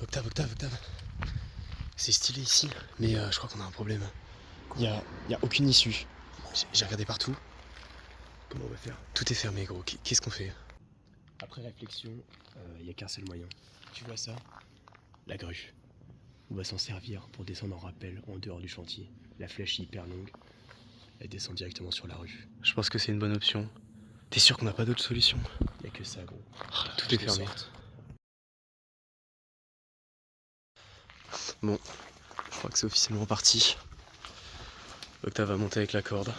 Octave. C'est stylé ici, mais je crois qu'on a un problème. Y a aucune issue. J'ai regardé partout. Comment on va faire? Tout est fermé, gros. Qu'est-ce qu'on fait? Après réflexion, il n'y a qu'un seul moyen. Tu vois ça? La grue. On va s'en servir pour descendre en rappel en dehors du chantier. La flèche est hyper longue. Elle descend directement sur la rue. Je pense que c'est une bonne option. T'es sûr qu'on n'a pas d'autre solution? Il n'y a que ça, gros. Tout est fermé. Bon, je crois que c'est officiellement parti. Octave va monter avec la corde.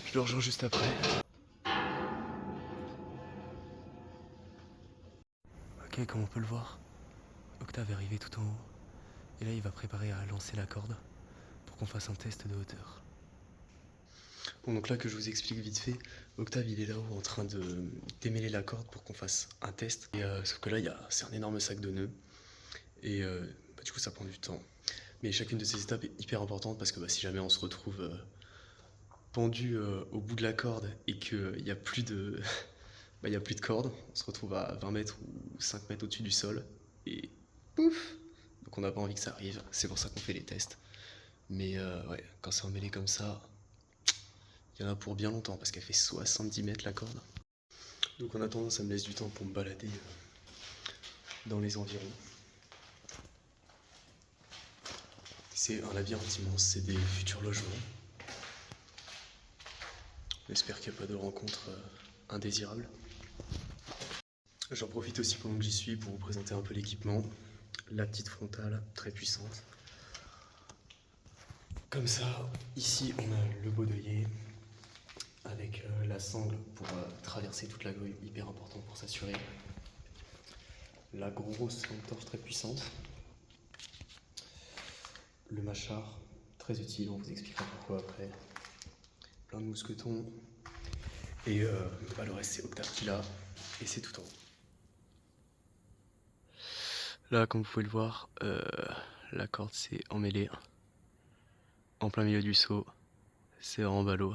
Je le rejoins juste après. Ok, comme on peut le voir, Octave est arrivé tout en haut. Et là, il va préparer à lancer la corde pour qu'on fasse un test de hauteur. Bon, donc là que je vous explique vite fait, Octave il est là-haut en train de démêler la corde pour qu'on fasse un test. Et sauf que là, c'est un énorme sac de nœuds. Et du coup, ça prend du temps. Mais chacune de ces étapes est hyper importante parce que si jamais on se retrouve pendu au bout de la corde et qu'il n'y a plus de. Il n'y a plus de corde, on se retrouve à 20 mètres ou 5 mètres au-dessus du sol. Et pouf! Donc on n'a pas envie que ça arrive, c'est pour ça qu'on fait les tests. Mais ouais, quand c'est emmêlé comme ça, il y en a pour bien longtemps parce qu'elle fait 70 mètres la corde. Donc en attendant, ça me laisse du temps pour me balader dans les environs. C'est un labyrinthe immense, c'est des futurs logements. J'espère qu'il n'y a pas de rencontres indésirables. J'en profite aussi pendant que j'y suis pour vous présenter un peu l'équipement. La petite frontale, très puissante. Comme ça, ici on a le baudelier avec la sangle pour traverser toute la grue, hyper important pour s'assurer. La grosse lampe torche très puissante. Le mâchard, très utile, on vous expliquera pourquoi après. Plein de mousquetons. Et le reste c'est Octave qui l'a, et c'est tout en haut. Là, comme vous pouvez le voir, la corde s'est emmêlée en plein milieu du seau. C'est en ballot.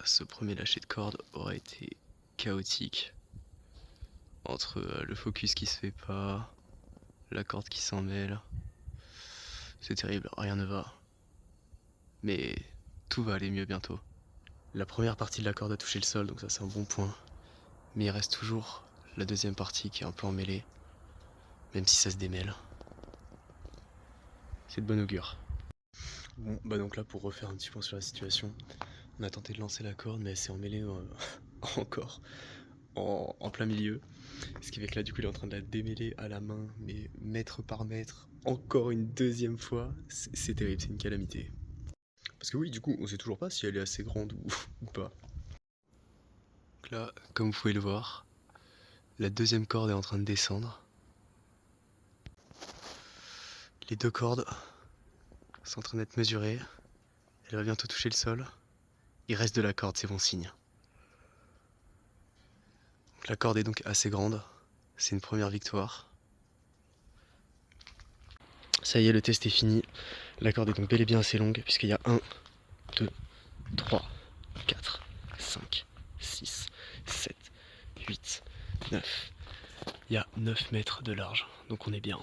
Ce premier lâcher de corde aurait été chaotique. Entre le focus qui se fait pas, la corde qui s'en mêle. C'est terrible, rien ne va. Mais tout va aller mieux bientôt. La première partie de la corde a touché le sol, donc ça c'est un bon point. Mais il reste toujours la deuxième partie qui est un peu emmêlée, même si ça se démêle. C'est de bon augure. Bon, donc là pour refaire un petit point sur la situation, on a tenté de lancer la corde, mais elle s'est emmêlée encore en plein milieu. Ce qui fait que là, du coup, il est en train de la démêler à la main, mais mètre par mètre, encore une deuxième fois. C'est terrible, c'est une calamité. Parce que oui, du coup, on sait toujours pas si elle est assez grande ou pas. Donc là, comme vous pouvez le voir, la deuxième corde est en train de descendre. Les deux cordes sont en train d'être mesurées. Elle va bientôt toucher le sol. Il reste de la corde, c'est bon signe. Donc la corde est donc assez grande. C'est une première victoire. Ça y est, le test est fini. La corde est donc bel et bien assez longue, puisqu'il y a 1, 2, 3, 4, 5, 6, 7, 8, 9. Il y a 9 mètres de large, donc on est bien.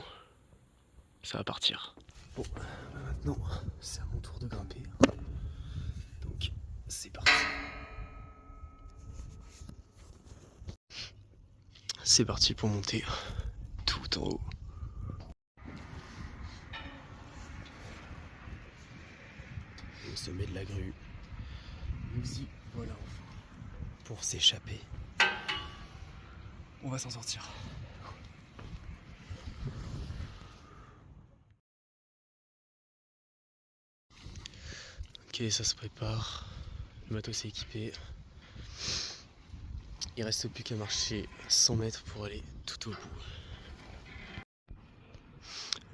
Ça va partir. Bon, maintenant, c'est à mon tour de grimper. Donc, c'est parti. C'est parti pour monter tout en haut. Au sommet de la grue, nous y voilà enfin. Pour s'échapper. On va s'en sortir. Ok, ça se prépare. Le matos est équipé. Il reste plus qu'à marcher 100 mètres pour aller tout au bout.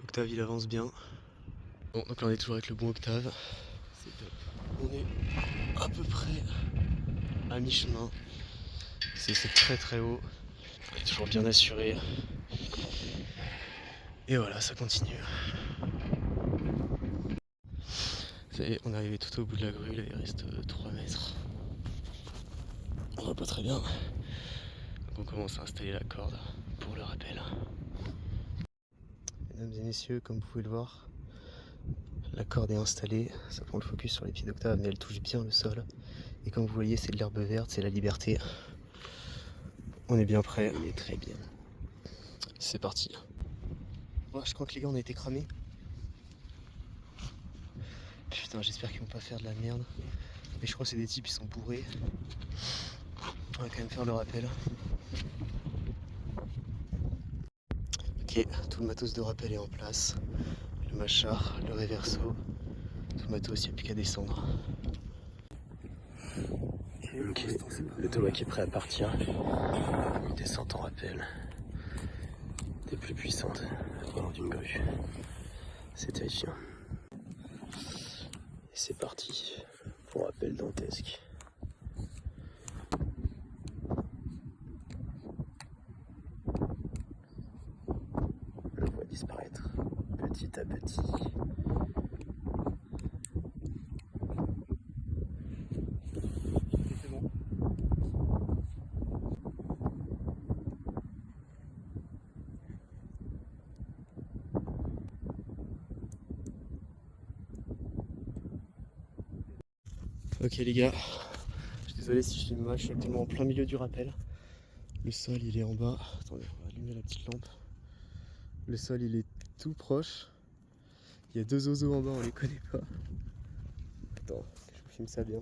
Octave il avance bien. Bon, donc là on est toujours avec le bon Octave. C'est top. On est à peu près à mi-chemin. C'est très très haut. On est toujours bien assuré. Et voilà, ça continue. Ça y est, on est arrivé tout au bout de la grue, là il reste 3 mètres. On va pas très bien. Donc on commence à installer la corde pour pour le rappel. Mesdames et messieurs, comme vous pouvez le voir, la corde est installée, ça prend le focus sur les pieds d'Octave, mais elle touche bien le sol. Et comme vous voyez, c'est de l'herbe verte, c'est la liberté. On est bien prêt. On est très bien. C'est parti. Oh, je crois que les gars, on a été cramés. Putain, j'espère qu'ils vont pas faire de la merde. Mais je crois que c'est des types, ils sont bourrés. On va quand même faire le rappel. Ok, tout le matos de rappel est en place. Le machar, le réverso, tout le matos, il n'y a plus qu'à descendre. Ok, le Thomas qui est prêt à partir. Une descente en rappel. Des plus puissantes venant d'une grue. C'est terrifiant. Et c'est parti pour rappel dantesque. Je le vois disparaître petit à petit. C'est bon. Ok les gars, je suis désolé si je filme mal, je suis actuellement en plein milieu du rappel. Le sol il est en bas. Attendez, on va allumer la petite lampe. Le sol il est tout proche. Il y a deux oiseaux en bas, on les connaît pas. Attends, que je vous filme ça bien.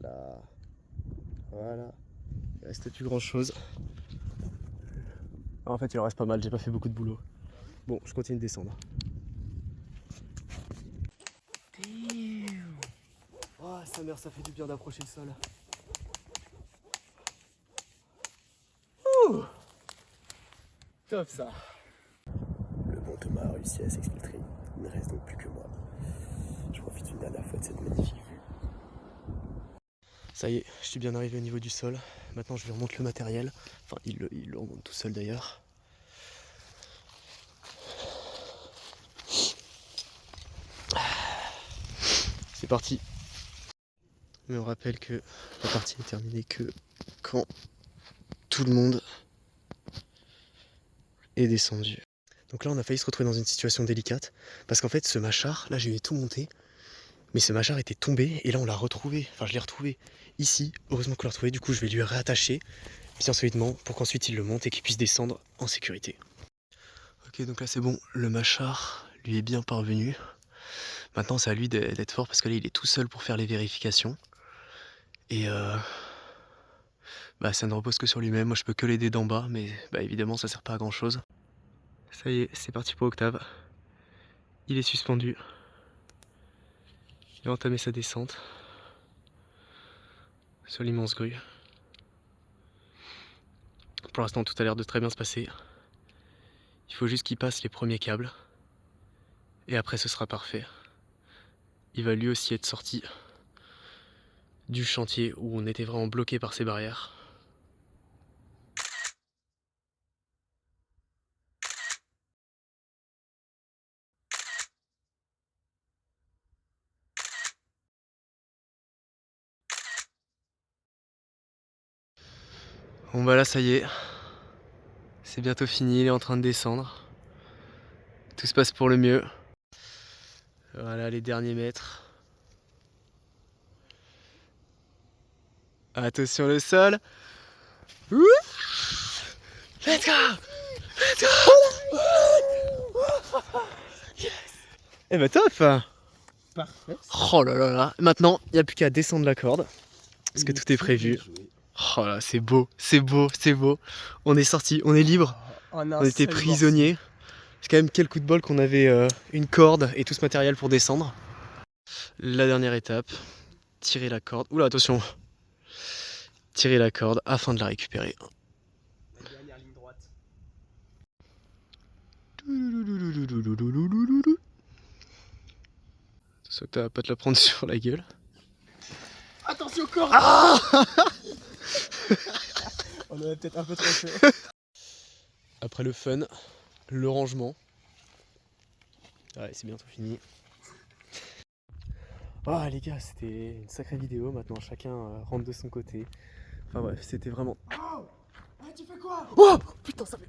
Là. Voilà. Il reste plus grand chose. En fait il en reste pas mal, j'ai pas fait beaucoup de boulot. Bon, je continue de descendre. Oh sa mère, ça fait du bien d'approcher le sol. Ouh, top ça. Le bon Thomas a réussi à s'exfiltrer. Il ne reste donc plus que moi. Je profite une dernière fois de cette magnifique vue. Ça y est, je suis bien arrivé au niveau du sol. Maintenant je lui remonte le matériel. Enfin, il le remonte tout seul d'ailleurs. C'est parti. Mais on rappelle que la partie est terminée que quand tout le monde est descendu. Donc là on a failli se retrouver dans une situation délicate. Parce qu'en fait ce machar, là j'ai eu tout monté. Mais ce machar était tombé et là on l'a retrouvé. Enfin je l'ai retrouvé ici. Heureusement qu'on l'a retrouvé. Du coup je vais lui réattacher bien solidement pour qu'ensuite il le monte et qu'il puisse descendre en sécurité. Ok, donc là c'est bon, le machar lui est bien parvenu. Maintenant c'est à lui d'être fort parce que là il est tout seul pour faire les vérifications. Et bah ça ne repose que sur lui-même, moi je peux que l'aider d'en bas, mais bah évidemment ça sert pas à grand chose. Ça y est, c'est parti pour Octave. Il est suspendu. Il a entamé sa descente sur l'immense grue. Pour l'instant tout a l'air de très bien se passer. Il faut juste qu'il passe les premiers câbles. Et après ce sera parfait. Il va lui aussi être sorti du chantier où on était vraiment bloqué par ces barrières. Bon bah là ça y est, c'est bientôt fini, il est en train de descendre. Tout se passe pour le mieux. Voilà les derniers mètres. Attention le sol. Ouh, let's go. Let's go. Yes. Eh bah top. Parfait. Oh là là là. Maintenant, il n'y a plus qu'à descendre la corde. Parce que tout est prévu. Oh là, c'est beau, c'est beau, c'est beau. On est sorti, on est libre. On était prisonniers. C'est quand même quel coup de bol qu'on avait une corde et tout ce matériel pour descendre. La dernière étape, tirer la corde. Oula, attention. Tirer la corde afin de la récupérer. La dernière ligne droite. Attention que t'as pas te la prendre sur la gueule. Attention corde. Ah. On en a peut-être un peu trop fait. Après le fun, le rangement. Ouais, c'est bientôt fini. Ah les gars, c'était une sacrée vidéo. Maintenant chacun rentre de son côté. Enfin bref, c'était vraiment tu fais quoi? Oh putain, ça fait.